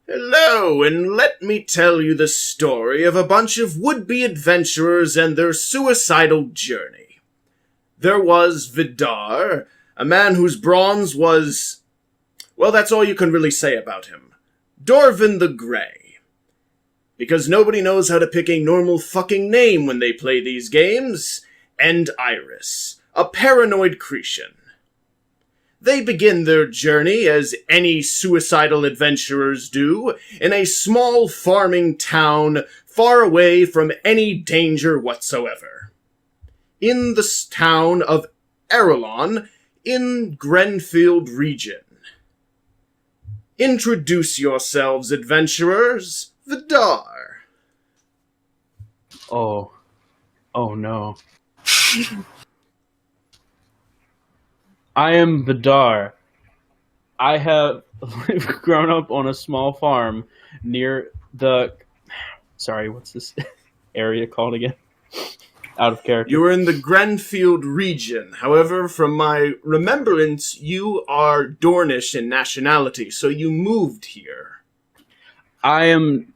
Hello, and let me tell you the story of a bunch of would-be adventurers and their suicidal journey. There was Vidar, a man whose bronze was... well, that's all you can really say about him. Dorvin the Grey. Because nobody knows how to pick a normal fucking name when they play these games. And Iris, a paranoid Cretan. They begin their journey, as any suicidal adventurers do, in a small farming town far away from any danger whatsoever. In the town of Erelon, in Grenfield region. Introduce yourselves, adventurers. Vidar. Oh no. I am Vidar. I have grown up on a small farm near the... Sorry, what's this area called again? Out of character. You are in the Grenfield region. However, from my remembrance, you are Dornish in nationality, so you moved here. I am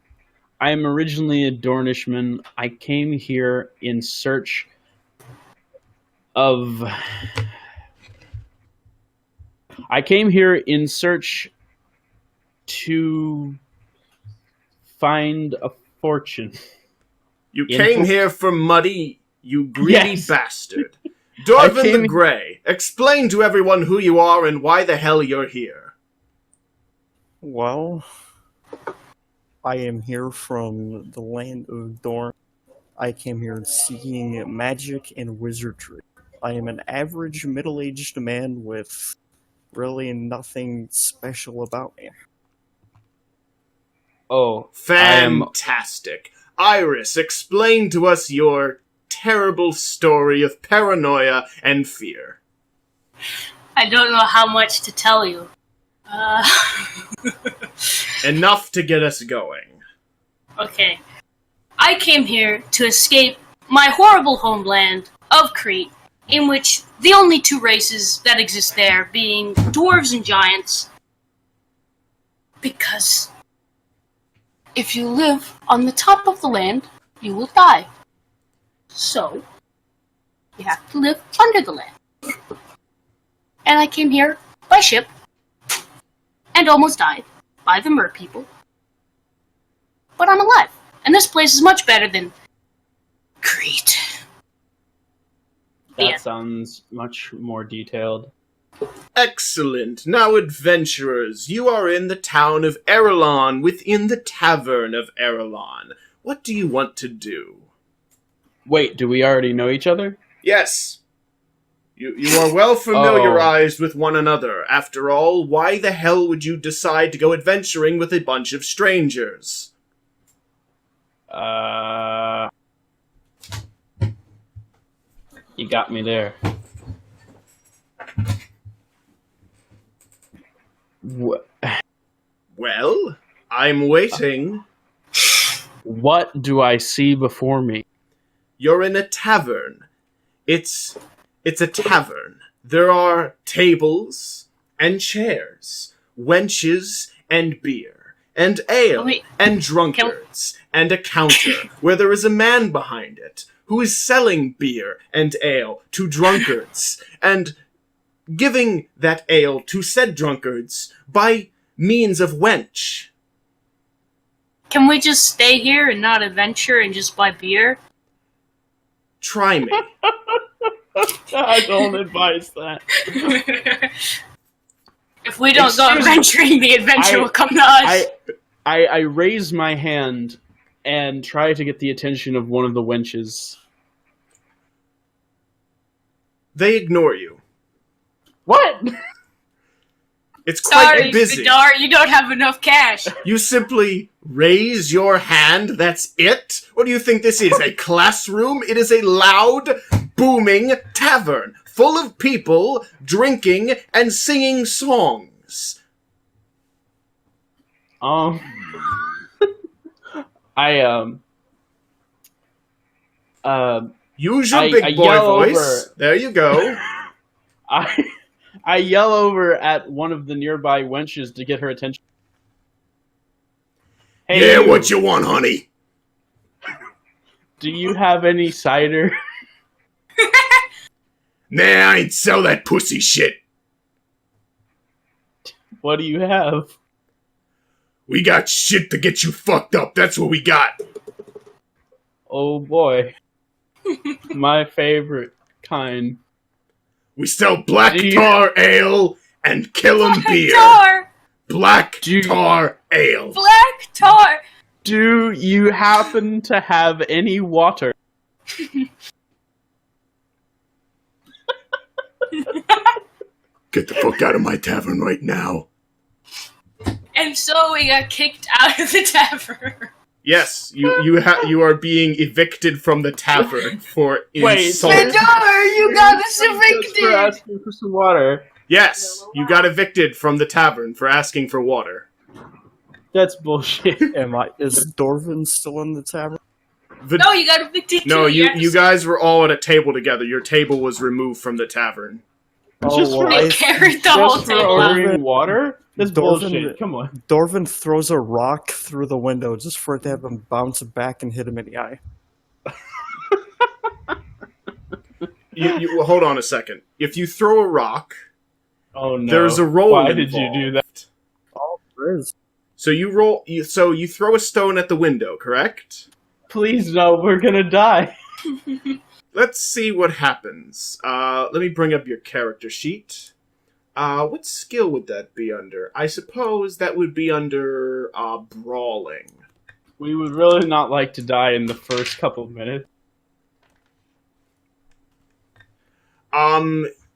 originally a Dornishman. I came here in search of... I came here in search to find a fortune. You came here for money, you greedy Yes. bastard. Dorvin the Grey, explain to everyone who you are and why the hell you're here. Well, I am here from the land of Dorn. I came here seeking magic and wizardry. I am an average middle-aged man with really nothing special about me. Oh, Fantastic. Iris, explain to us your terrible story of paranoia and fear. I don't know how much to tell you. Enough to get us going. Okay. I came here to escape my horrible homeland of Crete, in which the only two races that exist there being dwarves and giants. Because if you live on the top of the land, you will die. So, you have to live under the land. And I came here by ship, and almost died by the mer people. But I'm alive, and this place is much better than Crete. that sounds much more detailed. Excellent. Now, adventurers, you are in the town of Erelon, within the tavern of Erelon. What do you want to do? Wait, do we already know each other? Yes. You are well familiarized with one another. After all, why the hell would you decide to go adventuring with a bunch of strangers? You got me there. Well, I'm waiting. What do I see before me? You're in a tavern. It's a tavern. There are tables and chairs, wenches and beer, and ale, and drunkards, and a counter where there is a man behind it who is selling beer and ale to drunkards, and giving that ale to said drunkards by means of wench. Can we just stay here and not adventure and just buy beer? Try me. I don't advise that. If we don't go adventuring, the adventure will come to us. I raise my hand and try to get the attention of one of the wenches. They ignore you. What? It's quite Sorry, busy. Vidar, you don't have enough cash. You simply raise your hand, that's it? What do you think this is, a classroom? It is a loud, booming tavern, full of people drinking and singing songs. Use your big boy voice. There you go. I yell over at one of the nearby wenches to get her attention. Hey, Yeah, what you want, honey? do you have any cider? Nah, I ain't sell that pussy shit. What do you have? We got shit to get you fucked up. That's what we got. Oh boy. My favorite kind. We sell black Do you- tar ale and killin' beer. Tar! Black Do you- tar ale. Black tar! Do you happen to have any water? Get the fuck out of my tavern right now. And so we got kicked out of the tavern. Yes, you are being evicted from the tavern for Wait, insult. Vidar, you got us Just for evicted! asking for some water. Yes, you got evicted from the tavern for asking for water. That's bullshit. Is Dorvin still in the tavern? No, you got evicted No, too. you guys were all at a table together. Your table was removed from the tavern. Just for- They carried the whole Just for table out. ordering water? That's Dorvin- bullshit. Come on. Dorvin throws a rock through the window just for it to have him bounce back and hit him in the eye. Well, hold on a second. If you throw a rock, Oh no. there's a roll Why involved. did you do that? Oh, there is. So you throw a stone at the window, correct? Please no, we're gonna die. Let's see what happens. Let me bring up your character sheet. What skill would that be under? I suppose that would be under brawling. We would really not like to die in the first couple of minutes.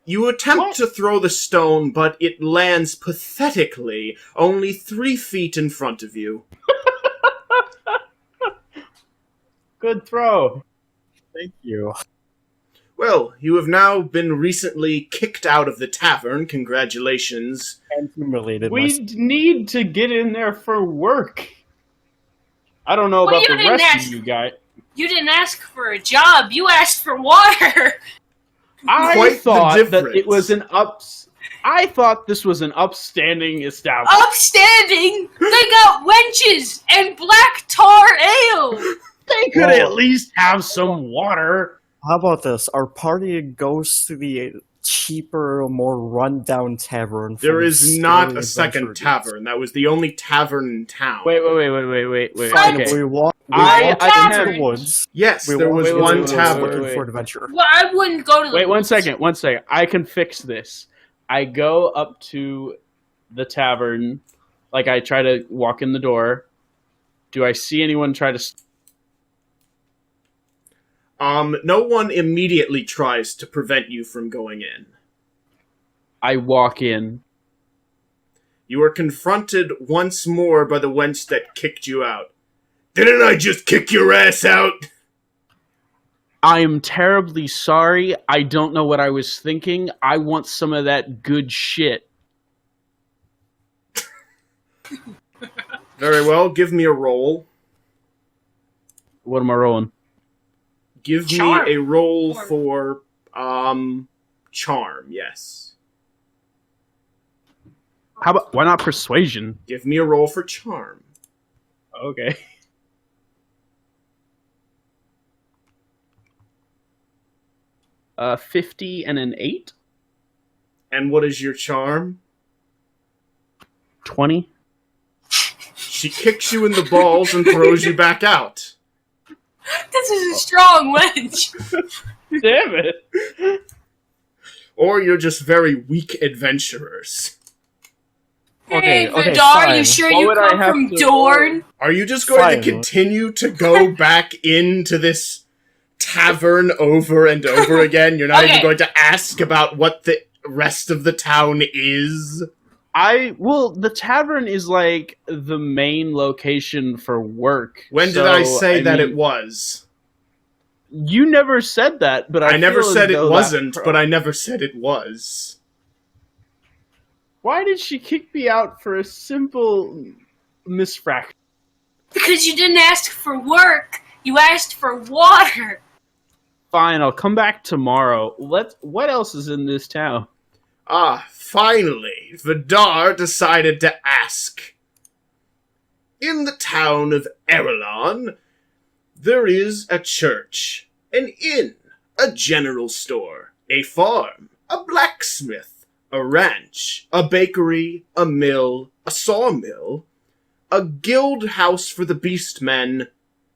You attempt to throw the stone, but it lands pathetically, only 3 feet in front of you. Good throw. Thank you. Well, you have now been recently kicked out of the tavern. Congratulations. And humiliated We myself. need to get in there for work. I don't know Well, about you the didn't rest ask- of you guys. You didn't ask for a job. You asked for water. I Quite the thought that difference. it was I thought this was an upstanding establishment. Upstanding. They got wenches and black tar ale. They could Well- at least have some water. How about this? Our party goes to the cheaper, more rundown tavern. There full of is not scary a second adventurers. tavern. That was the only tavern in town. Wait. Fine, Okay. we walk I to can the have- woods. Yes, We there walk was to the one woods tavern. looking for adventure. Well, I wouldn't go to the Wait, one woods. second. I can fix this. I go up to the tavern, like I try to walk in the door. Do I see anyone try to... No one immediately tries to prevent you from going in. I walk in. You are confronted once more by the wench that kicked you out. Didn't I just kick your ass out? I am terribly sorry. I don't know what I was thinking. I want some of that good shit. Very well, give me a roll. What am I rolling? Give Charm. me a roll Or- for, charm, yes. How about... Why not persuasion? Give me a roll for charm. Okay. Uh, 50 and an 8? And what is your charm? 20? She kicks you in the balls and throws you back out. This is a strong wench. Damn it! Or you're just very weak adventurers. Okay, Hey, okay, Vidar, are fine. you sure What you would I come have from to Dorn? Are you just going to Fine. continue to go back into this tavern over and over again? You're not even Okay. going to ask about what the rest of the town is? Well, the tavern is like the main location for work. When did so, I say that mean, it was? You never said that, but I never feel as said it though wasn't, that- but I never said it was. Why did she kick me out for a simple misfraction? Because you didn't ask for work. You asked for water. Fine, I'll come back tomorrow. What else is in this town? Ah, finally, Vidar decided to ask. in the town of Erelon, there is a church, an inn, a general store, a farm, a blacksmith, a ranch, a bakery, a mill, a sawmill, a guild house for the beastmen,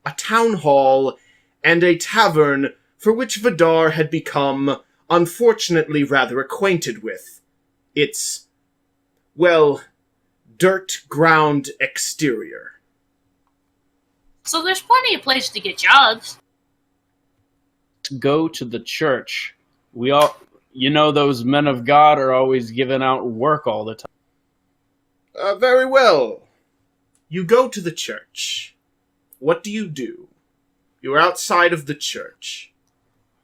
a town hall, and a tavern for which Vidar had become, unfortunately, rather acquainted with. Its, well, dirt ground exterior. So there's plenty of places to get jobs. Go to the church. We all, those men of God are always giving out work all the time. Very well. You go to the church. What do? You're outside of the church.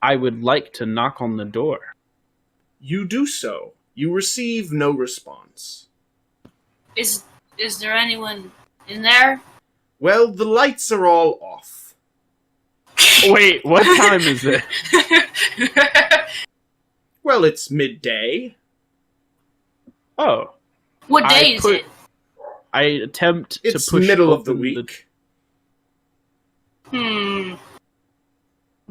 I would like to knock on the door. You do so. You receive no response. Is there anyone in there? Well, the lights are all off. Wait, what time is it? Well, it's midday. Oh. What day is it? I attempt It's to push middle of the open week.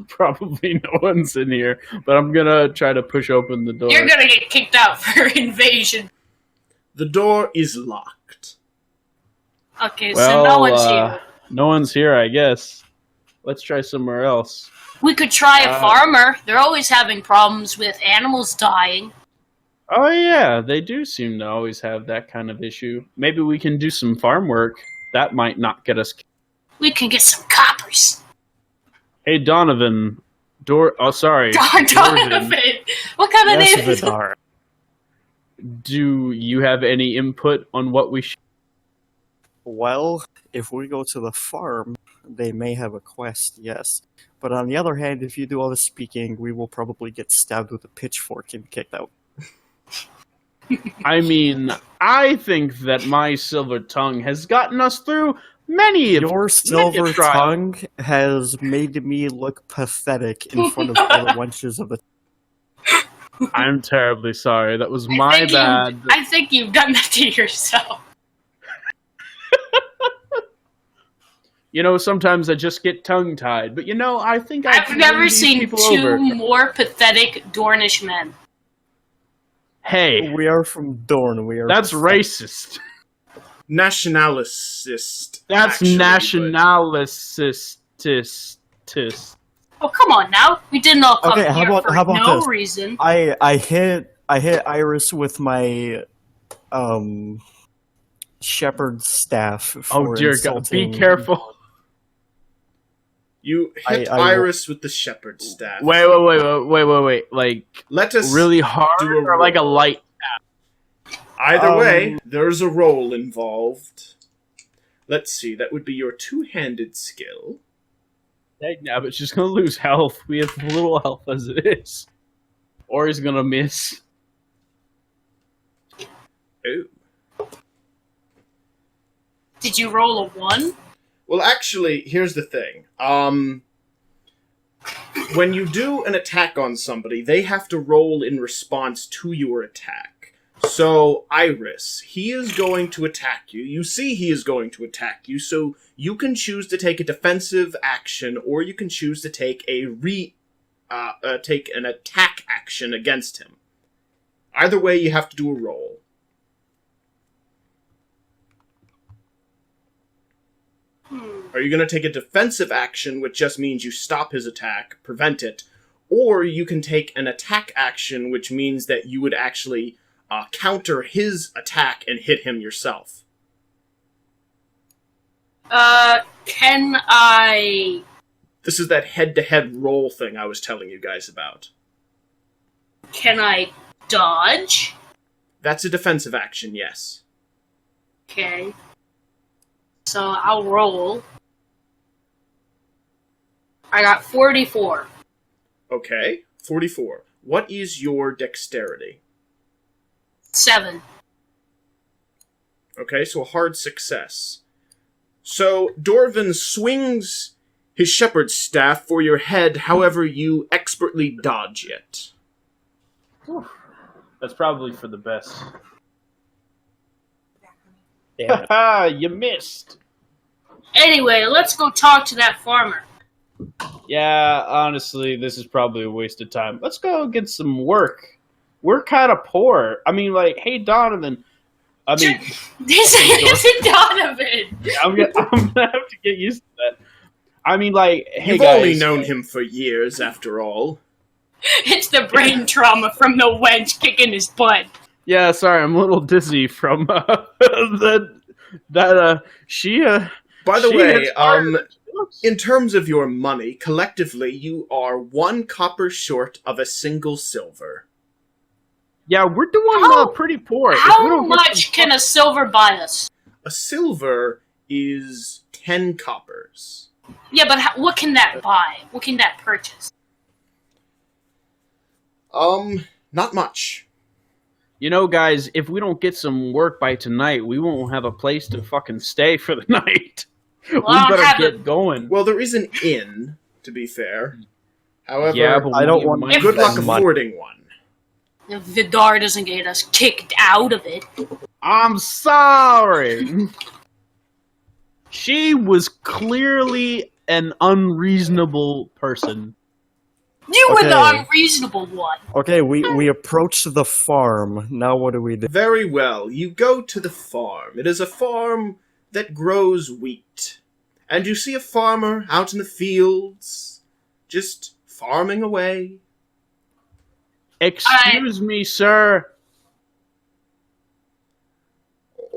Probably no one's in here, but I'm gonna try to push open the door. You're gonna get kicked out for invasion. The door is locked. Okay, Well, so no one's here. No one's here, I guess. Let's try somewhere else. We could try a farmer. They're always having problems with animals dying. Oh yeah, they do seem to always have that kind of issue. Maybe we can do some farm work. That might not get us. We can get some coppers. Hey Donovan, sorry, Donovan. What kind of Yes, name is it? Vidar. Do you have any input on what we should? Well, if we go to the farm, they may have a quest, yes. But on the other hand, if you do all the speaking, we will probably get stabbed with a pitchfork and kicked out. I mean, I think that my silver tongue has gotten us through many of Your silver trials. tongue has made me look pathetic in front of all the wenches of the... I'm terribly sorry. That was my bad. I think you've done that to yourself. Sometimes I just get tongue-tied. But, I think I've never seen two more pathetic Dornish men. Hey, We are from Dorne. We are. that's racist. Nationalicist. That's actually, nationalicist. Oh, come on now. We didn't all come Okay, here how for about no this? reason. I hit Iris with my shepherd's staff. For Oh dear God! insulting- Be careful. You hit I will- Iris with the shepherd's staff. Wait. Like Let us really hard do a or like a roll. light? Either way, there's a roll involved. Let's see, that would be your two-handed skill. Yeah, but she's gonna lose health. We have little health as it is. Or he's gonna miss. Ooh. Did you roll a 1? Well, actually, here's the thing. When you do an attack on somebody, they have to roll in response to your attack. So, Iris, he is going to attack you. You see he is going to attack you, so you can choose to take a defensive action, or you can choose to take take an attack action against him. Either way, you have to do a roll. Are you going to take a defensive action, which just means you stop his attack, prevent it, or you can take an attack action, which means that you would actually counter his attack and hit him yourself? Can I... This is that head-to-head roll thing I was telling you guys about. Can I dodge? That's a defensive action, yes. Okay. So I'll roll. I got 44. Okay, 44. What is your dexterity? 7. Okay, so a hard success. So, Dorvin swings his shepherd's staff for your head, however you expertly dodge it. That's probably for the best. Damn it. Haha, you missed. Anyway, let's go talk to that farmer. Yeah, honestly, this is probably a waste of time. Let's go get some work. We're kind of poor. I mean, like, hey, Donovan. I mean, This isn't Donovan. I'm gonna have to get used to that. I mean, like, hey, You've guys. only known him for years, after all. It's the brain trauma from the wench kicking his butt. Yeah, sorry, I'm a little dizzy from she. By the she way, hits hard. in terms of your money, collectively, you are 1 copper short of a single silver. Yeah, we're doing pretty poor. If we How don't get much some- can a silver buy us? A silver is 10 coppers. Yeah, but what can that buy? What can that purchase? Not much. You know, guys, if we don't get some work by tonight, we won't have a place to fucking stay for the night. Well, We I don't better have get going. Well, there is an inn, to be fair. However, Yeah, but I don't we want- might good luck spend money. affording one. If Vidar doesn't get us kicked out of it. I'm sorry. She was clearly an unreasonable person. You were the Okay. unreasonable one. Okay, we approach the farm. Now what do we do? Very well, you go to the farm. It is a farm that grows wheat. And you see a farmer out in the fields, just farming away. Excuse me, sir.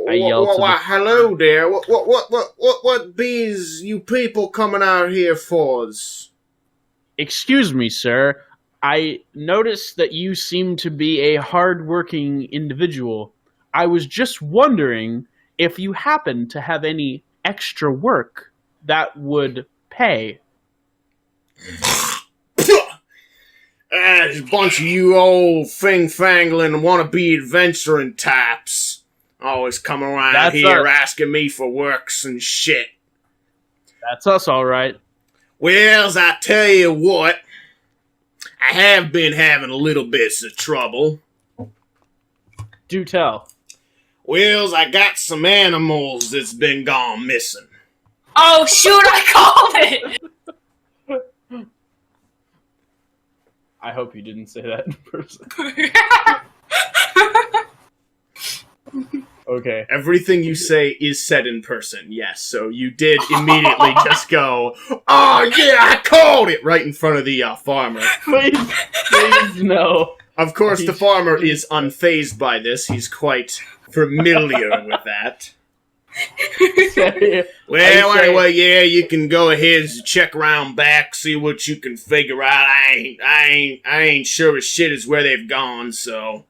I yelled to the- Hello there. What bees you people coming out here for? Excuse me, sir. I noticed that you seem to be a hard-working individual. I was just wondering if you happen to have any extra work that would pay. There's a bunch of you old fing-fangling wannabe adventuring types. Always coming around That's here us. asking me for works and shit. That's us, all right. Wells, I tell you what, I have been having a little bits of trouble. Do tell. Wells, I got some animals that's been gone missing. Oh shoot, I called it! I hope you didn't say that in person. Okay. Everything you say is said in person, yes, so you did immediately just go, oh yeah, I called it, right in front of the farmer. Please, no. Of course, the farmer is unfazed by this. He's quite familiar with that. Well, anyway, yeah, you can go ahead and check around back, see what you can figure out. I ain't sure as shit as where they've gone, so.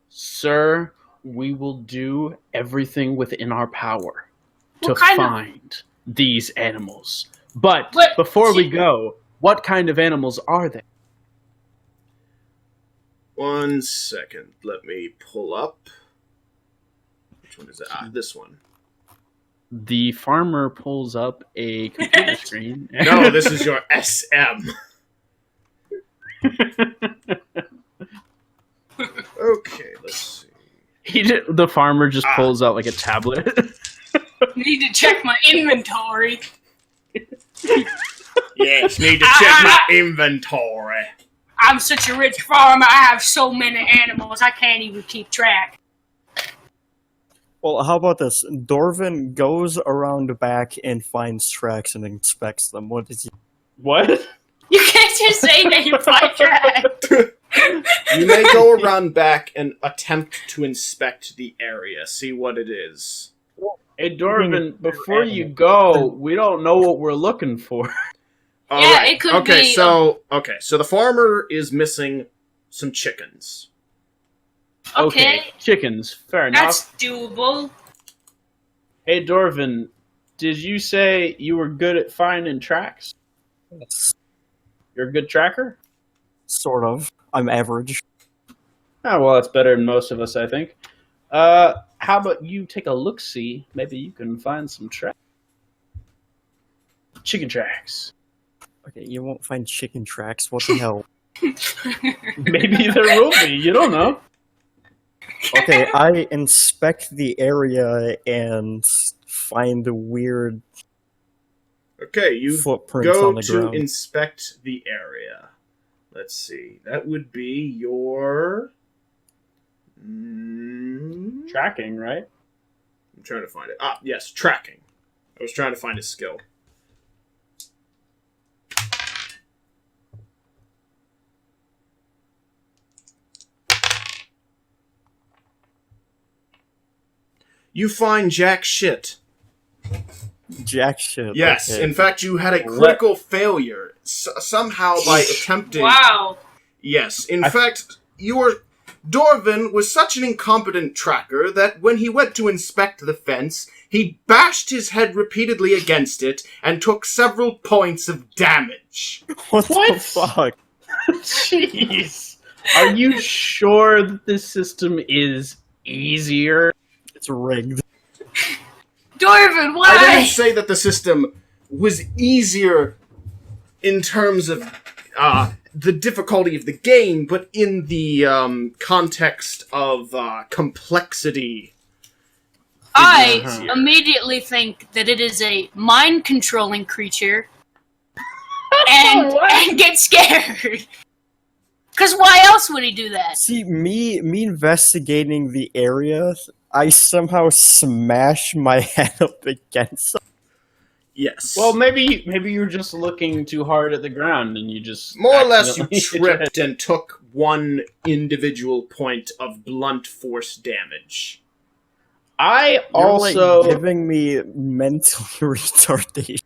Sir, we will do everything within our power to What kind of- find these animals. But But- before we go, what kind of animals are they? 1 second, let me pull up. Which one is that? Ah, this one. The farmer pulls up a computer screen. No, this is your SM. Okay, let's see. The farmer just pulls out like a tablet. Need to check my inventory. Yes, need to check my inventory. I'm such a rich farmer, I have so many animals, I can't even keep track. Well, how about this? Dorvin goes around the back and finds tracks and inspects them. What is he? What? You can't just say that you find track. You may go around back and attempt to inspect the area, see what it is. Hey, Dorvin, before you go, we don't know what we're looking for. All Yeah, right. it could okay, be, so the farmer is missing some chickens. Okay, Chickens. Fair enough. that's doable. Hey, Dorvin, did you say you were good at finding tracks? You're a good tracker? Sort of. I'm average. Oh, well, that's better than most of us, I think. How about you take a look-see? Maybe you can find some tracks. Chicken tracks. Okay, you won't find chicken tracks. What the hell? Maybe there will be. You don't know. Okay, I inspect the area and find the weird Okay, you footprints go on the to ground. inspect the area. Let's see. That would be your... Tracking, right? I'm trying to find it. Ah, yes, tracking. I was trying to find a skill. You find jack shit. Jack shit. Yes, okay. in fact, you had a critical failure. Somehow by attempting... Wow. Yes, in fact, Dorvin was such an incompetent tracker that when he went to inspect the fence, he bashed his head repeatedly against it and took several points of damage. What the fuck? Jeez. Are you sure that this system is easier? It's rigged. Dorvin, why? I didn't say that the system was easier in terms of the difficulty of the game, but in the context of complexity. I immediately think that it is a mind-controlling creature and get scared. Because why else would he do that? See, me investigating the area, I somehow smash my head up against. Yes. Well, maybe you're just looking too hard at the ground and you just... More or less, you accidentally- tripped and took one individual point of blunt force damage. I You're also... like giving me mental retardation.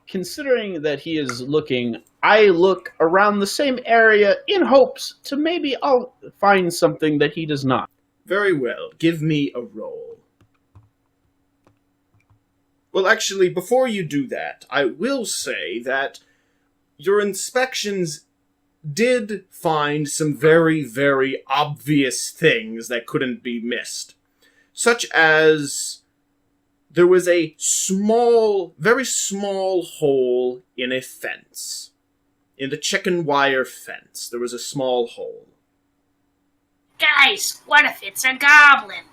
Considering that he is looking, I look around the same area in hopes to maybe I'll find something that he does not. Very well. Give me a roll. Well, actually, before you do that, I will say that your inspections did find some very, very obvious things that couldn't be missed. Such as... there was a small, very small hole in a fence. In the chicken wire fence, there was a small hole. Guys, what if it's a goblin?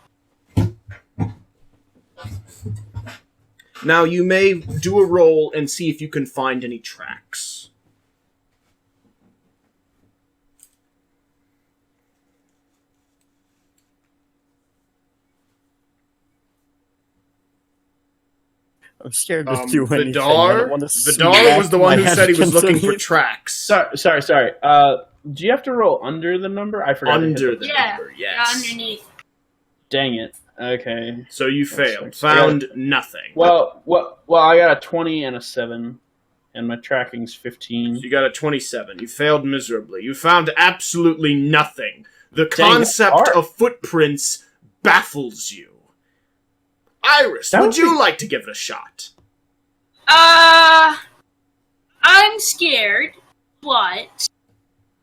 Now, you may do a roll and see if you can find any tracks. I'm scared to do anything. Vidar was the one who said he was looking for tracks. Sorry. Do you have to roll under the number? I forgot. Under the Yeah, number, yes. underneath. Dang it. Okay. So you failed. That's Found nothing. Well, I got a 20 and a 7, and my tracking's 15. So you got a 27. You failed miserably. You found absolutely nothing. The Dang, concept art. of footprints baffles you. Iris, That would would you be- like to give it a shot? I'm scared, but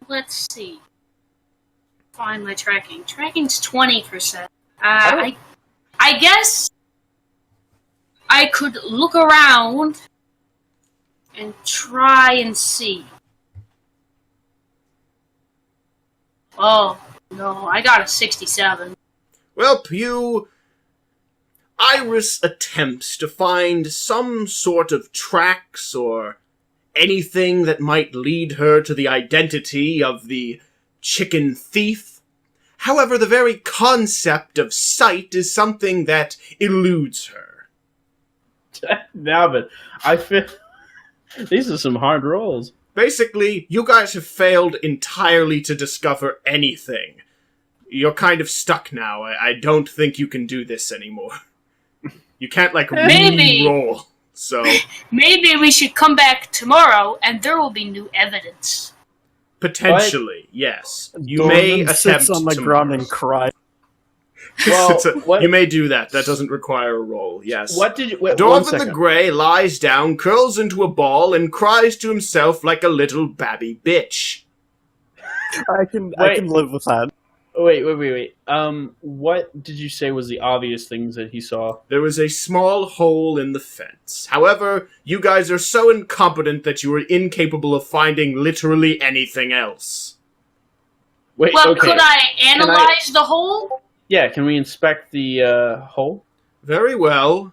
let's see. Find my tracking. Tracking's 20%. I guess I could look around and try and see. Oh, no, I got a 67. Well, Iris attempts to find some sort of tracks or anything that might lead her to the identity of the chicken thief. However, the very concept of sight is something that eludes her. Now, but I feel these are some hard rolls. Basically, you guys have failed entirely to discover anything. You're kind of stuck now. I don't think you can do this anymore. You can't, Maybe. re-roll, so... Maybe we should come back tomorrow and there will be new evidence. Potentially, yes. You Dorvin may attempt sits on the ground tomorrow. and cries. Well, what- You may do that. That doesn't require a roll, yes. What did you... Wait, one Dorvin the second. Grey lies down, curls into a ball, and cries to himself like a little babby bitch. I can Wait. live with that. Wait. What did you say was the obvious things that he saw? There was a small hole in the fence. However, you guys are so incompetent that you are incapable of finding literally anything else. Wait, Well, okay. could I analyze the hole? Yeah, can we inspect the hole? Very well.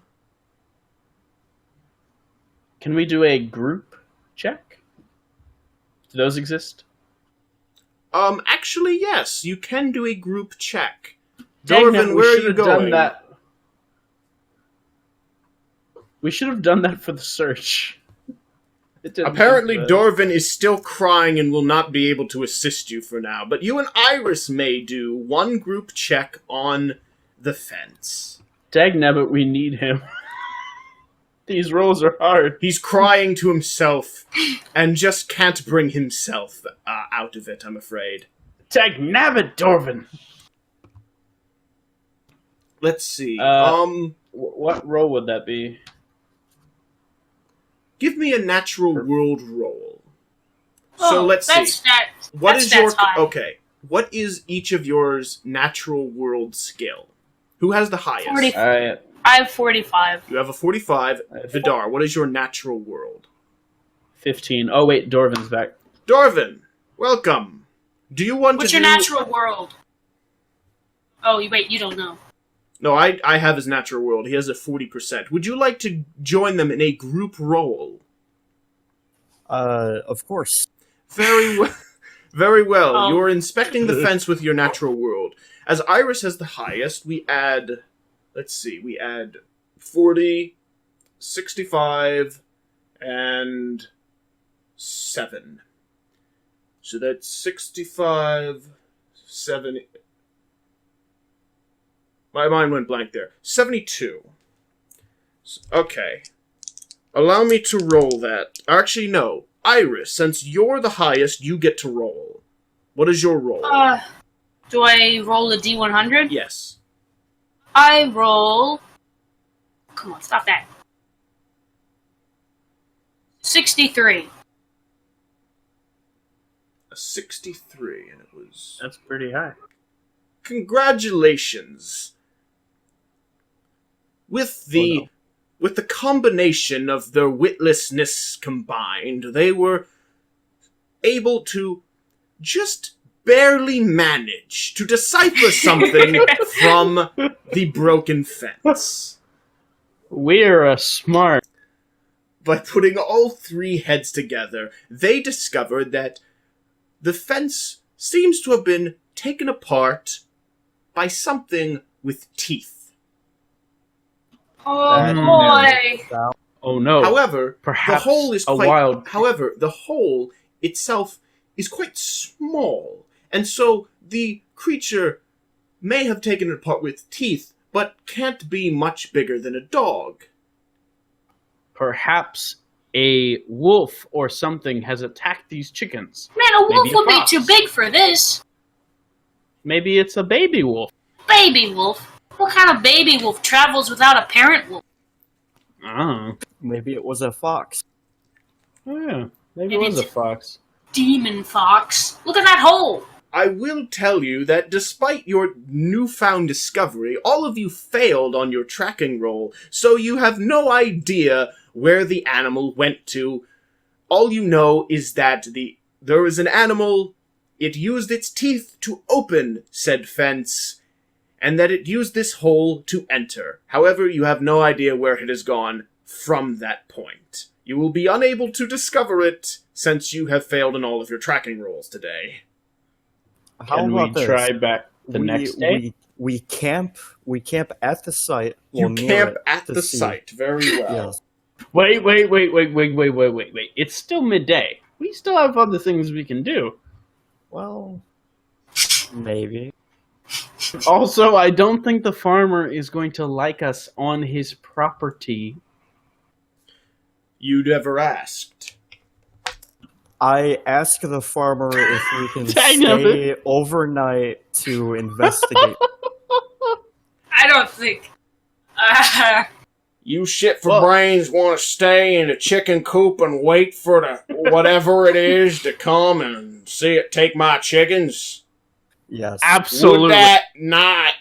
Can we do a group check? Do those exist? Actually, yes. You can do a group check. Dang it, Dorvin, we where are should you have going? done that. We should have done that for the search. It didn't Apparently, come to- Dorvin is still crying and will not be able to assist you for now. But you and Iris may do one group check on the fence. Dagnabbit, we need him. These rolls are hard. He's crying to himself and just can't bring himself out of it, I'm afraid. Dagnabbit, Dorvin! Let's see. What roll would that be? Give me a natural world roll. Oh, So let's see. What that's is your high. okay? What is each of yours natural world skill? Who has the highest? 40. I I have 45. You have a 45. Vidar, what is your natural world? 15. Oh wait, Dorvin's back. Dorvin, welcome. Do you want What's to your do... natural world? Oh, wait, you don't know. No, I have his natural world. He has a 40%. Would you like to join them in a group roll? Of course. Very well. Very well. Oh. You're inspecting the fence with your natural world. As Iris has the highest, we add... Let's see. We add 40, 65, and 7. So that's 65, 70... My mind went blank there. 72. Okay. Allow me to roll that. Actually, no. Iris, since you're the highest, you get to roll. What is your roll? Do I roll a D100? Yes. I roll... Come on, stop that. 63. A 63, and it was... That's pretty high. Congratulations. With the combination of their witlessness combined, they were able to just barely manage to decipher something from the broken fence. We're smart. By putting all three heads together, they discovered that the fence seems to have been taken apart by something with teeth. Oh, boy. Oh no. However, Perhaps the hole is a quite. wild- However, the hole itself is quite small, and so the creature may have taken it apart with teeth, but can't be much bigger than a dog. Perhaps a wolf or something has attacked these chickens. Man, a wolf Maybe a would be fox. too big for this. Maybe it's a baby wolf. Baby wolf? What kind of baby wolf travels without a parent wolf? Oh. Maybe it was a fox. Yeah. Maybe Maybe it was a it's- fox. Demon fox. Look at that hole. I will tell you that despite your newfound discovery, all of you failed on your tracking roll, so you have no idea where the animal went to. All you know is that there was an animal, it used its teeth to open said fence, and that it used this hole to enter. However, you have no idea where it has gone from that point. You will be unable to discover it, since you have failed in all of your tracking rolls today. How Can we about this? try back the next day? We camp at the site. You or near camp it at to the see. site. Very well. Yes. Wait. It's still midday. We still have other things we can do. Well, maybe. Also, I don't think the farmer is going to like us on his property. You never asked. I ask the farmer if we can Dang stay overnight to investigate. I don't think. You shit for Well- brains want to stay in a chicken coop and wait for the whatever it is to come and see it take my chickens? Yes. Absolutely. Would that not,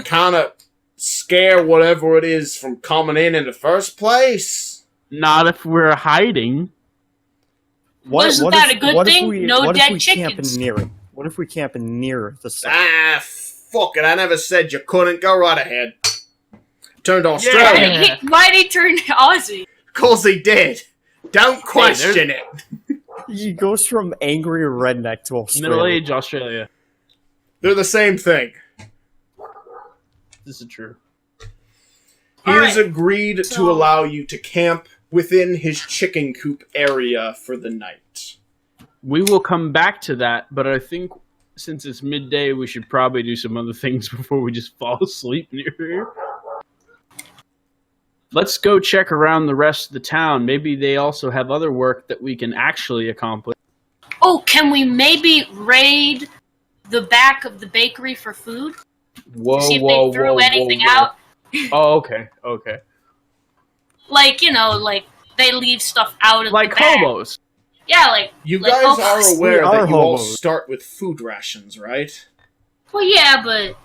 kind of scare whatever it is from coming in the first place? Not if we're hiding. Wasn't that a good thing? No what dead if we camp chickens. near it? What if we camp near the site? Ah, fuck it. I never said you couldn't. Go right ahead. Turned Australian. Yeah. Why'd he turn Aussie? Cause he did. Don't question it. He goes from angry redneck to Australia. Middle-aged Australia. They're the same thing. This is true. He All has right, agreed so- to allow you to camp within his chicken coop area for the night. We will come back to that, but I think since it's midday, we should probably do some other things before we just fall asleep near here. Let's go check around the rest of the town. Maybe they also have other work that we can actually accomplish. Oh, can we maybe raid the back of the bakery for food? Whoa, See if they threw anything out? Oh, okay, okay. Like, you know, like they leave stuff out of Like the back. hobos. Yeah, like You like guys hobos. are aware We are that you all hobos. start with food rations, right? Well, yeah, but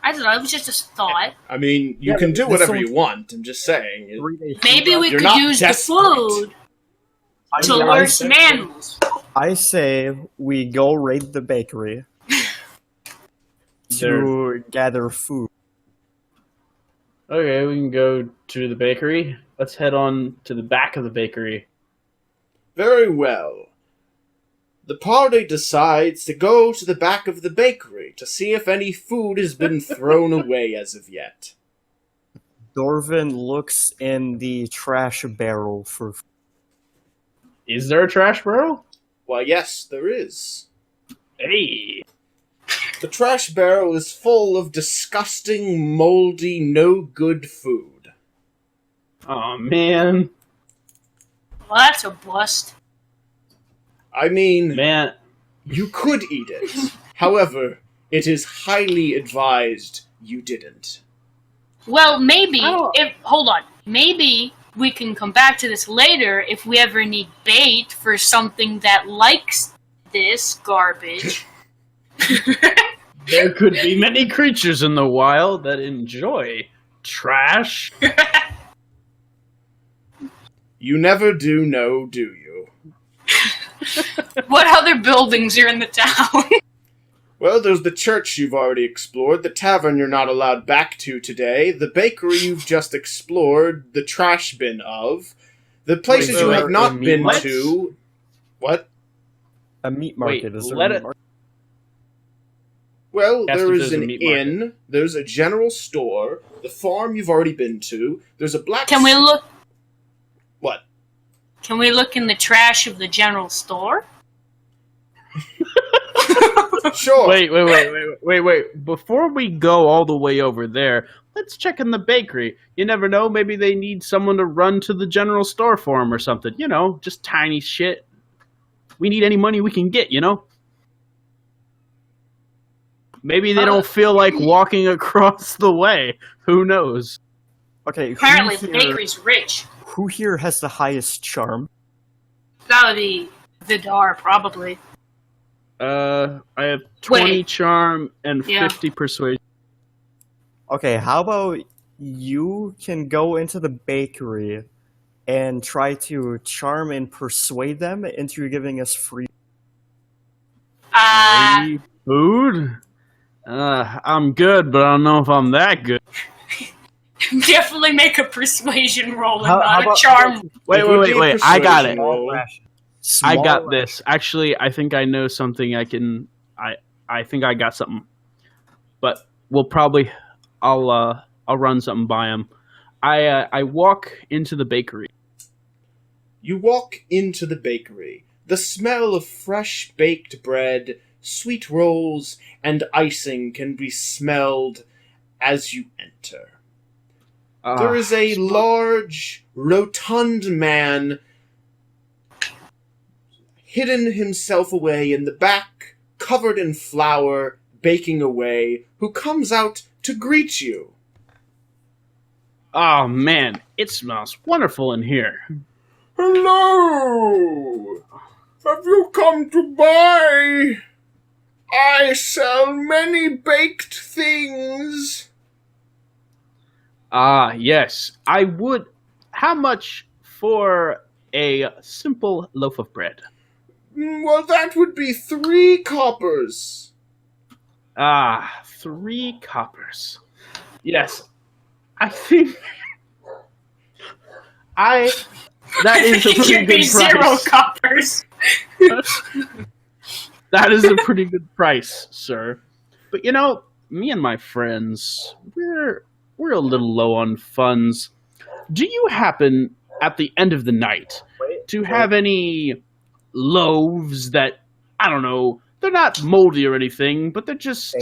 I don't know. It was just a thought. I mean, you Yeah, can do but whatever this you want. I'm just saying. 3-day food Maybe we You're could not use desperate. the food to I lure say- some animals. I say we go raid the bakery to gather food. Okay, we can go to the bakery. Let's head on to the back of the bakery. Very well. The party decides to go to the back of the bakery to see if any food has been thrown away as of yet. Dorvin looks in the trash barrel for food. Is there a trash barrel? Why, yes, there is. Hey. The trash barrel is full of disgusting, moldy, no-good food. Oh man, Well, that's a bust. I mean, man. you could eat it. However, it is highly advised you didn't. Well, maybe Oh. if hold on, maybe we can come back to this later if we ever need bait for something that likes this garbage. There could be many creatures in the wild that enjoy trash. You never do know, do you? What other buildings are in the town? Well, there's the church you've already explored, the tavern you're not allowed back to today, the bakery you've just explored, the trash bin of, the places Wait, you so have not a been meat to. What? a meat market. Wait, Is there let a it- meat market? Well, Yes, there if is there's a an meat market. inn, there's a general store, the farm you've already been to, there's a black... Can we look? What? Can we look in the trash of the general store? Sure. Wait. Before we go all the way over there, let's check in the bakery. You never know, maybe they need someone to run to the general store for them or something. You know, just tiny shit. We need any money we can get, you know? Maybe they don't feel like walking across the way. Who knows? Okay, Apparently, the bakery's rich. who here has the highest charm? That would be Vidar, probably. I have 20 Wait. charm and Yeah. 50 persuasion. Okay, how about you can go into the bakery and try to charm and persuade them into giving us free. Free food? I'm good, but I don't know if I'm that good. Definitely make a persuasion roll and How not about- a charm. Wait, It would be a I got it. persuasion roll. I Small got ration. this. Actually, I think I know something I can... I think I got something. But we'll probably... I'll run something by him. I walk into the bakery. You walk into the bakery. The smell of fresh baked bread, sweet rolls, and icing can be smelled as you enter. There is a large, rotund man hidden himself away in the back, covered in flour, baking away, who comes out to greet you. Oh, man. It smells wonderful in here. Hello! Have you come to buy? I sell many baked things. Ah, yes. I would... How much for a simple loaf of bread? Well, that would be 3 coppers. 3 coppers. Yes. I think... That is a pretty good price. 0 coppers. That is a pretty good price, sir. But you know, me and my friends, we're a little low on funds. Do you happen, at the end of the night, to have any loaves that, I don't know, they're not moldy or anything, but they're just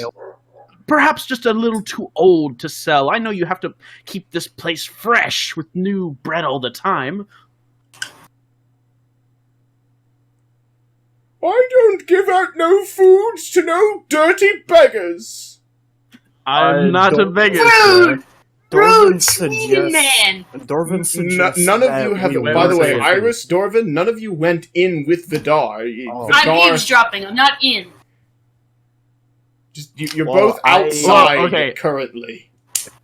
perhaps just a little too old to sell? I know you have to keep this place fresh with new bread all the time. I don't give out no foods to no dirty beggars. I'm not a beggar, Rude! sir. Rude, sneaking man! Dorvin suggests None of that you have. we By the way, went- Iris, Dorvin, none of you went in with Vidar. Oh. I'm Vidar, eavesdropping, I'm not in. you're Well, both outside okay. currently.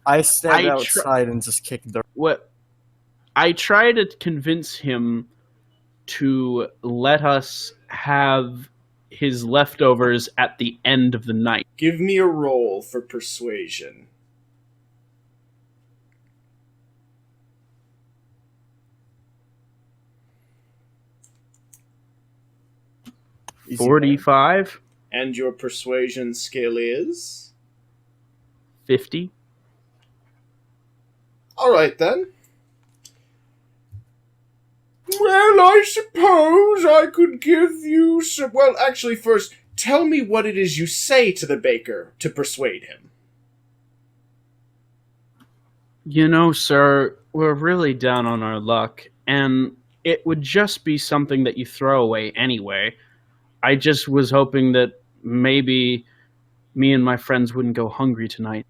I stand I outside and just kick dirt. What I try to convince him to let us have his leftovers at the end of the night. Give me a roll for persuasion. Easy 45, And your persuasion skill is? 50. Alright then. Well, I suppose I could give you some... Well, actually, first, tell me what it is you say to the baker to persuade him. You know, sir, we're really down on our luck, and it would just be something that you throw away anyway. I just was hoping that maybe me and my friends wouldn't go hungry tonight.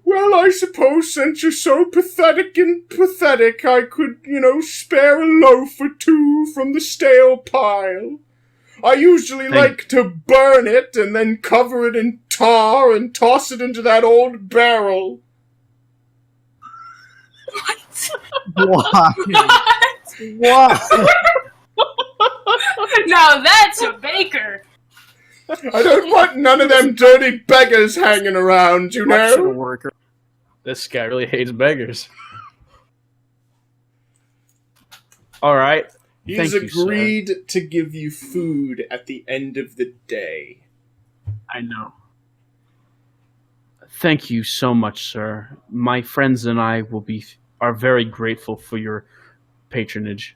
Well, I suppose since you're so pathetic, I could, spare a loaf or 2 from the stale pile. I usually like to burn it and then cover it in tar and toss it into that old barrel. Why? What? Why? Now that's a baker! I don't want none of them dirty beggars hanging around, you Collection know? worker. This guy really hates beggars. All right. He's Thank you, sir. agreed to give you food at the end of the day. I know. Thank you so much, sir. My friends and I are very grateful for your patronage.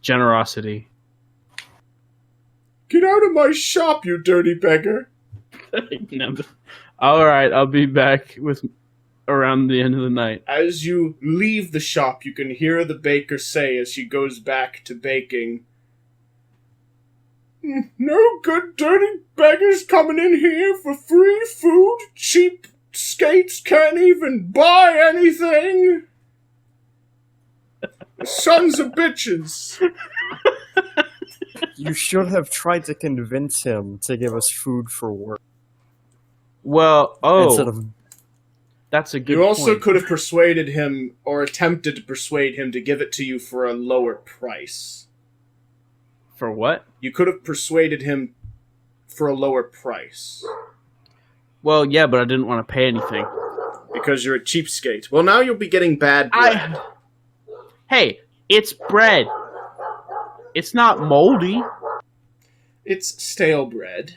Generosity. Get out of my shop, you dirty beggar. All right, I'll be back around the end of the night. As you leave the shop, you can hear the baker say as she goes back to baking, "No good dirty beggars coming in here for free food. Cheap skates can't even buy anything. Sons of bitches." You should have tried to convince him to give us food for work Well, instead of. that's a good You also point. could have persuaded him, or attempted to persuade him, to give it to you for a lower price. For what? You could have persuaded him for a lower price. Well, yeah, but I didn't want to pay anything. Because you're a cheapskate. Well, now you'll be getting bad bread. Hey, it's bread. It's not moldy. It's stale bread.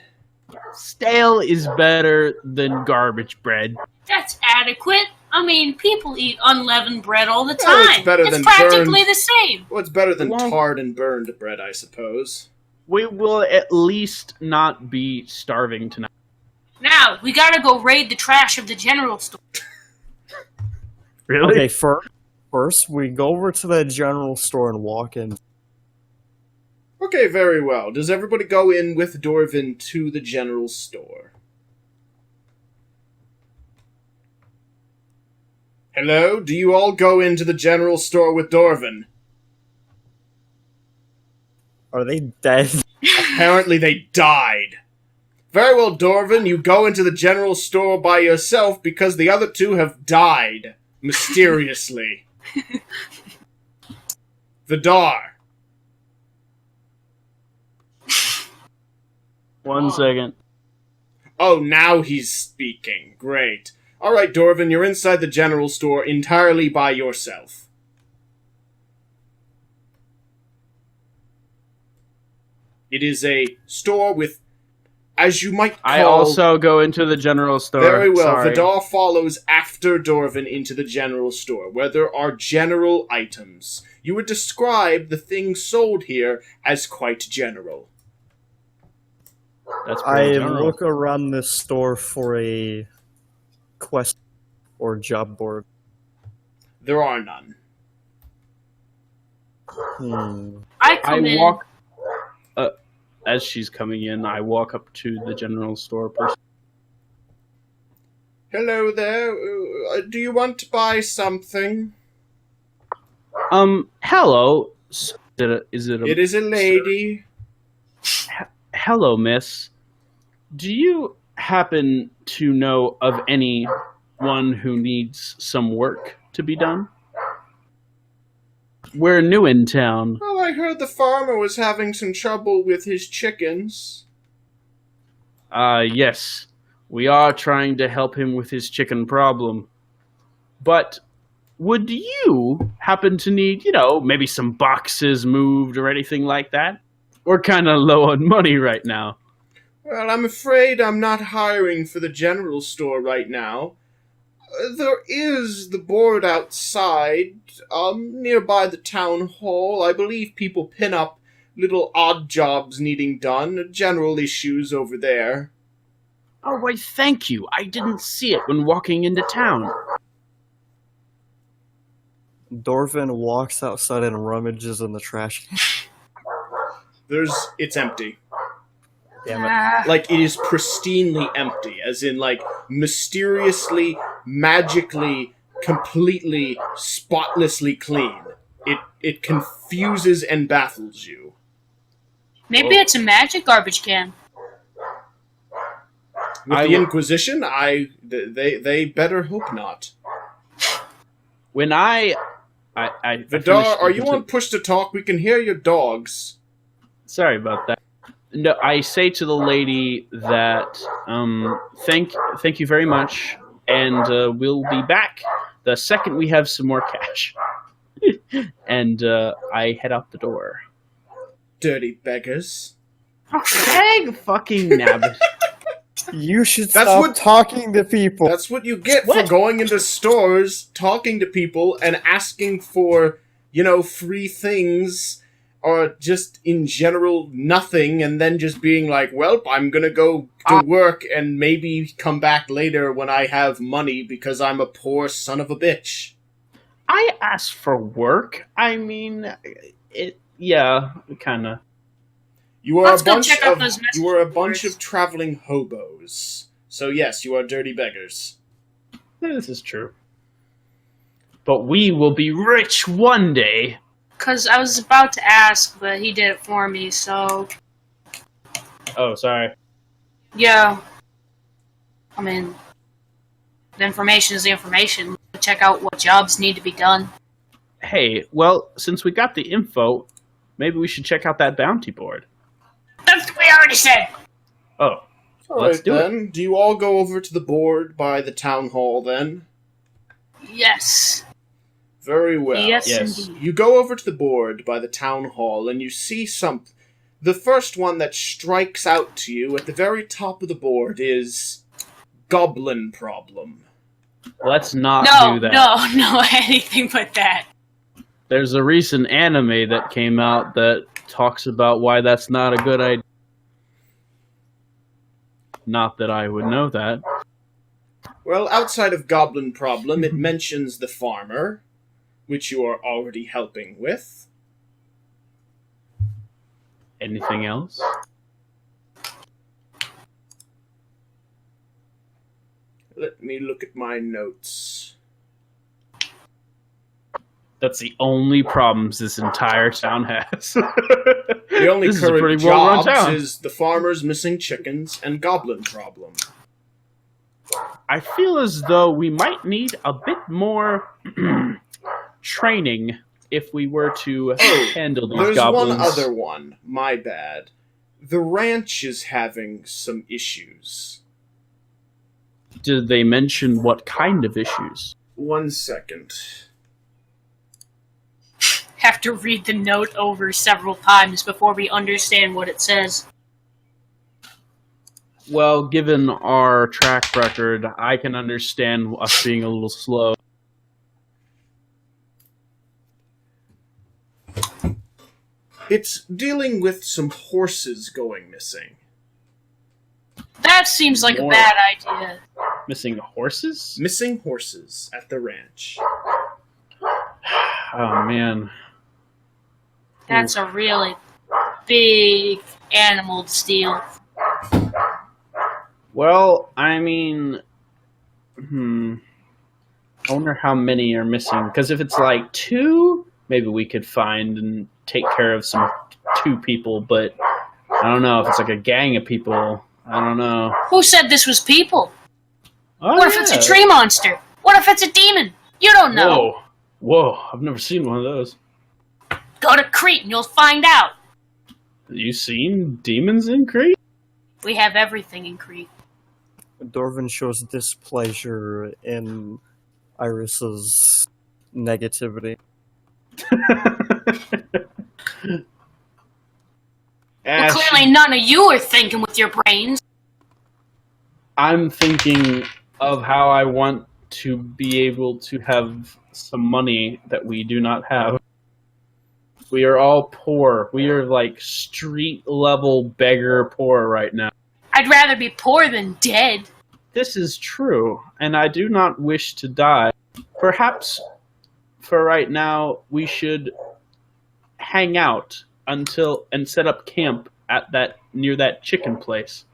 Stale is better than garbage bread. That's adequate. I mean, people eat unleavened bread all the time. Well, it's better than practically burned. the same. Well, it's better than Well- tarred and burned bread, I suppose. We will at least not be starving tonight. Now, we gotta go raid the trash of the general store. Really? Okay, first we go over to the general store and walk in. Okay, very well. Does everybody go in with Dorvin to the general store? Hello? Do you all go into the general store with Dorvin? Are they dead? Apparently they died. Very well, Dorvin, you go into the general store by yourself because the other 2 have died. Mysteriously. Vidar. 1 second. Oh, now he's speaking. Great. All right, Dorvin, you're inside the general store entirely by yourself. It is a store with, as you might call... I also go into the general store. Very well. Sorry. Vidar follows after Dorvin into the general store, where there are general items. You would describe the things sold here as quite general. That's I pretty general. look around this store for a quest or job board. There are none. I come in. walk... as she's coming in, I walk up to the general store person. Hello there. Do you want to buy something? Hello. Is it a... It is a lady. Hello, miss. Do you happen to know of anyone who needs some work to be done? We're new in town. Well, I heard the farmer was having some trouble with his chickens. Yes. We are trying to help him with his chicken problem. But would you happen to need, maybe some boxes moved or anything like that? We're kind of low on money right now. Well, I'm afraid I'm not hiring for the general store right now. There is the board outside, nearby the town hall. I believe people pin up little odd jobs needing done, general issues over there. Oh, why, thank you. I didn't see it when walking into town. Dorvin walks outside and rummages in the trash can. It's empty. Damn it. Like, it is pristinely empty, as in, like, mysteriously, magically, completely, spotlessly clean. It confuses and baffles you. Maybe it's a magic garbage can. With the Inquisition, they better hope not. When I Vidar, are you on push to talk? We can hear your dogs. Sorry about that. No, I say to the lady that thank you very much, and we'll be back the second we have some more cash. And I head out the door. Dirty beggars. Dang fucking nabbit. You should That's stop what- talking to people. That's what you get for going into stores, talking to people, and asking for, free things, or just in general nothing, and then just being like, well, I'm gonna go to work and maybe come back later when I have money because I'm a poor son of a bitch. I asked for work. I mean, kind of. You are Let's a go bunch check out of those message you are a bunch boards. of traveling hobos. So yes, you are dirty beggars. This is true. But we will be rich one day. Because I was about to ask, but he did it for me, so... Oh, sorry. Yeah. I mean, the information is the information. Check out what jobs need to be done. Hey, well, since we got the info, maybe we should check out that bounty board. That's what we already said! Oh, All let's right, do it. then. Do you all go over to the board by the town hall then? Yes. Very well. Yes, Yes. indeed. You go over to the board by the town hall and you see something. The first one that strikes out to you at the very top of the board is Goblin Problem. Let's not No, do that. no, anything but that. There's a recent anime that came out that talks about why that's not a good idea. Not that I would know that. Well, outside of Goblin Problem, it mentions the farmer, which you are already helping with. Anything else? Let me look at my notes. That's the only problems this entire town has. The only This is a current pretty well-run jobs town. is the farmer's missing chickens and Goblin Problem. I feel as though we might need a bit more training if we were to handle these There's goblins. one other one. My bad. The ranch is having some issues. Did they mention what kind of issues? 1 second. Have to read the note over several times before we understand what it says. Well, given our track record, I can understand us being a little slow. It's dealing with some horses going missing. That seems like a bad idea. Missing horses? Missing horses at the ranch. Oh, man. That's a really big animal to steal. Well, I mean... I wonder how many are missing. Because if it's like 2, maybe we could find and take care of some 2 people. But I don't know if it's like a gang of people. I don't know. Who said this was people? Oh, What if it's a tree monster? What if it's a demon? You don't know. Whoa, I've never seen one of those. Go to Crete and you'll find out. You seen demons in Crete? We have everything in Crete. Dorvin shows displeasure in Iris's negativity. Well, clearly none of you are thinking with your brains. I'm thinking of how I want to be able to have some money that we do not have. We are all poor. We are like street level beggar poor right now. I'd rather be poor than dead. This is true, and I do not wish to die. Perhaps for right now we should hang out until and set up camp at that near that chicken place.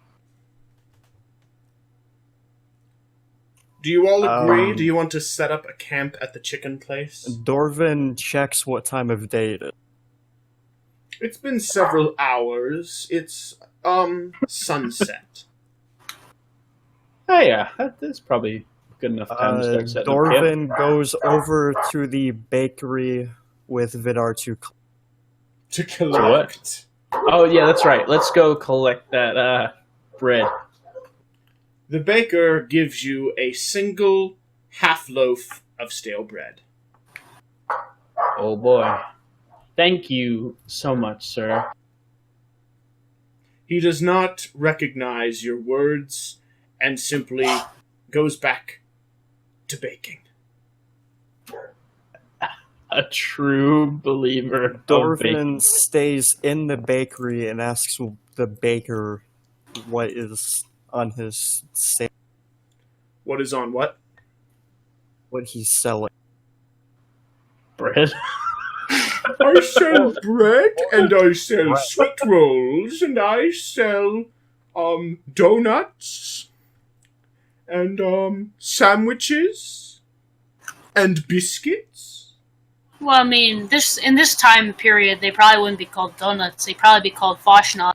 Do you all agree? Do you want to set up a camp at the chicken place? Dorvin checks what time of day it is. It's been several hours. It's, sunset. Oh yeah, that's probably good enough time to start setting up camp. Dorvin goes over to the bakery with Vidar To collect. Oh yeah, that's right. Let's go collect that bread. The baker gives you a single half loaf of stale bread. Oh boy. Thank you so much, sir. He does not recognize your words and simply goes back to baking. A true believer of baking. Dorvin stays in the bakery and asks the baker what is on his sale, What is on what? what he's selling. Bread. I sell bread, and I sell sweet rolls, and I sell, donuts, and, sandwiches, and biscuits. Well, I mean, in this time period, they probably wouldn't be called donuts. They'd probably be called Foshnots.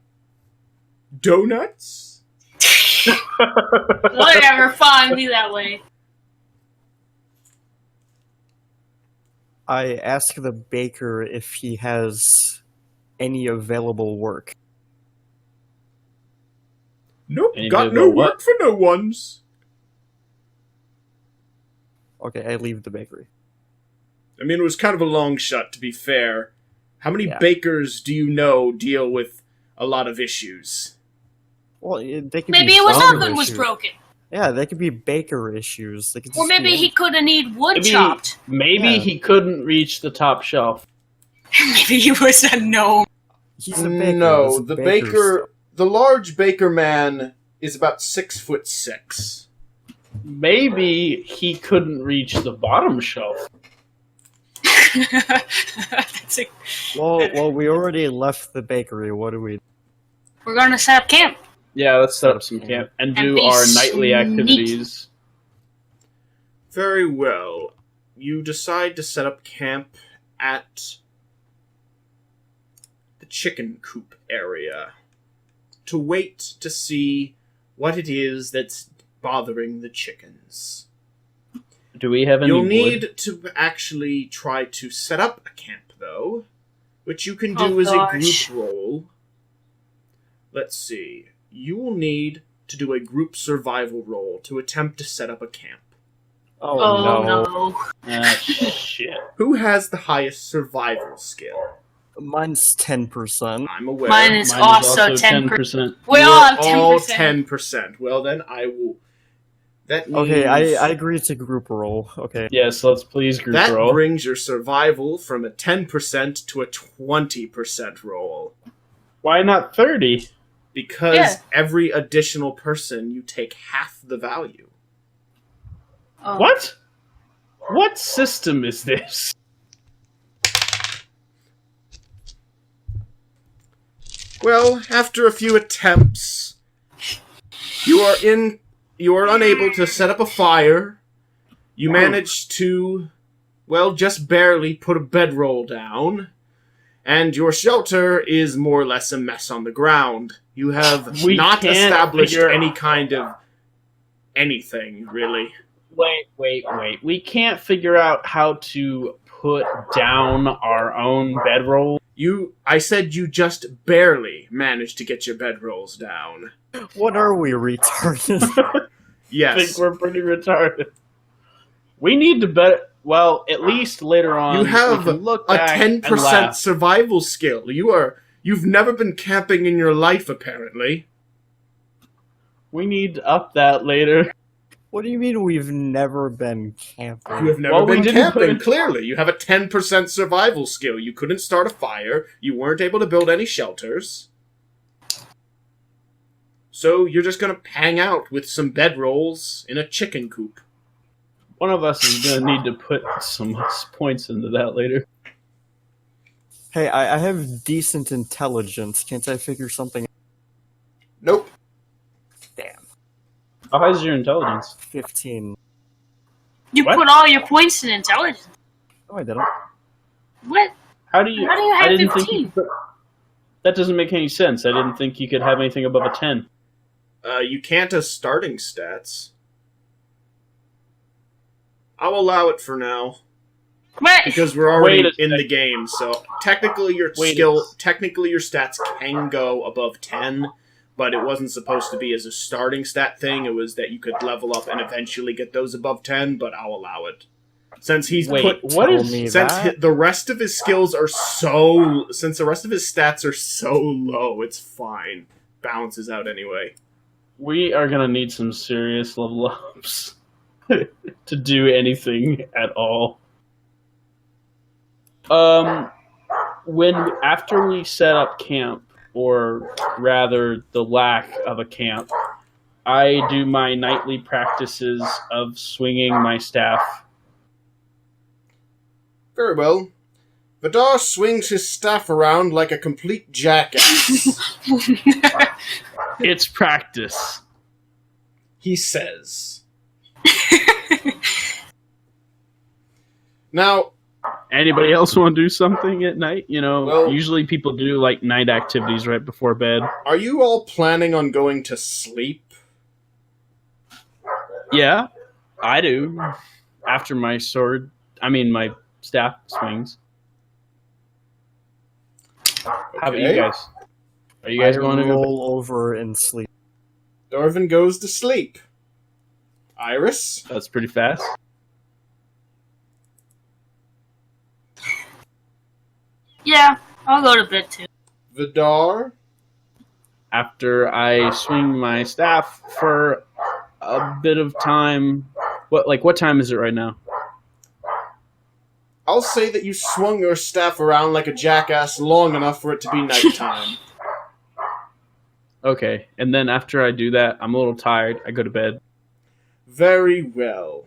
Donuts? Whatever, fine, be that way. I ask the baker if he has any available work. Nope, Any got available no what? work for no ones. Okay, I leave the bakery. I mean, it was kind of a long shot, to be fair. How many Yeah. bakers do you know deal with a lot of issues? Well, they could Maybe be it was some oven was issues. broken. Yeah, they could be baker issues. They could Or just maybe be he couldn't need wood Maybe, chopped. maybe Yeah. he couldn't reach the top shelf. Maybe he was a gnome. He's a baker. No, It's the baker's baker, the large baker man is about 6'6". Maybe he couldn't reach the bottom shelf. That's a- Well, we already left the bakery. What do we? We're gonna set up camp. Yeah, let's set up some camp and do be our nightly sneaky. activities. Very well. You decide to set up camp at the chicken coop area to wait to see what it is that's bothering the chickens. Do we have any You'll wood? need to actually try to set up a camp, though, which you can do Oh, as gosh. a group role. let's see. You will need to do a group survival roll to attempt to set up a camp. Oh, no. no. Shit. Who has the highest survival skill? Mine's 10%. I'm aware. Mine is Mine also is 10%. 10%. We You're all have all 10%. 10%. Well, then I will... That means... Okay, I agree to group roll. Okay. Yes, let's please group That roll. brings your survival from a 10% to a 20% roll. Why not 30? Because every additional person, you take half the value. Oh. What? What system is this? Well, after a few attempts, you are unable to set up a fire. You manage to, well, just barely put a bedroll down. And your shelter is more or less a mess on the ground. You have not established any kind of anything, really. Wait. We can't figure out how to put down our own bedroll. I said you just barely managed to get your bedrolls down. What are we, retarded? I Yes. think we're pretty retarded. We need to bet. Well, at least later on, You have we can look a back 10% and laugh. survival skill. You've never been camping in your life, apparently. We need to up that later. What do you mean we've never been camping? You have never Well, we been didn't camping, put- clearly. You have a 10% survival skill. You couldn't start a fire. You weren't able to build any shelters. So you're just gonna hang out with some bedrolls in a chicken coop. One of us is going to need to put some points into that later. Hey, I have decent intelligence. Can't I figure something out? Nope. Damn. How high is your intelligence? 15. You What? put all your points in intelligence. Oh, I didn't. What? How do you How do you I have didn't 15? think you could, that doesn't make any sense. I didn't think you could have anything above a 10. You can't as starting stats. I'll allow it for now. What? Because we're already Wait a in the second. game, so technically your technically your stats can go above 10, but it wasn't supposed to be as a starting stat thing. It was that you could level up and eventually get those above 10, but I'll allow it. Since he's Wait, put what Tell is... me since that. the rest of his skills are so since the rest of his stats are so low, it's fine. Balances out anyway. We are going to need some serious level ups to do anything at all. After we set up camp, or rather the lack of a camp, I do my nightly practices of swinging my staff. Very well. Vidar swings his staff around like a complete jackass. It's practice. He says. Now, Anybody else want to do something at night? You know, Well- usually people do like night activities right before bed. are you all planning on going to sleep? Yeah, I do. After my my staff swings. How about you Okay. guys? Are you guys I going to go? roll over and sleep. Darvin goes to sleep. Iris? That's pretty fast. Yeah, I'll go to bed too. Vidar? After I swing my staff for a bit of time. What time is it right now? I'll say that you swung your staff around like a jackass long enough for it to be nighttime. Okay, and then after I do that, I'm a little tired. I go to bed. Very well.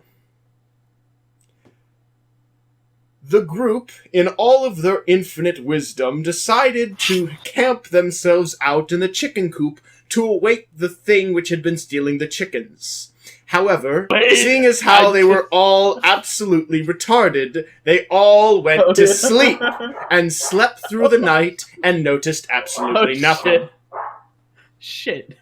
The group, in all of their infinite wisdom, decided to camp themselves out in the chicken coop to await the thing which had been stealing the chickens. However, Wait, seeing as how they were all absolutely retarded, they all went to sleep and slept through the night and noticed absolutely nothing. Shit.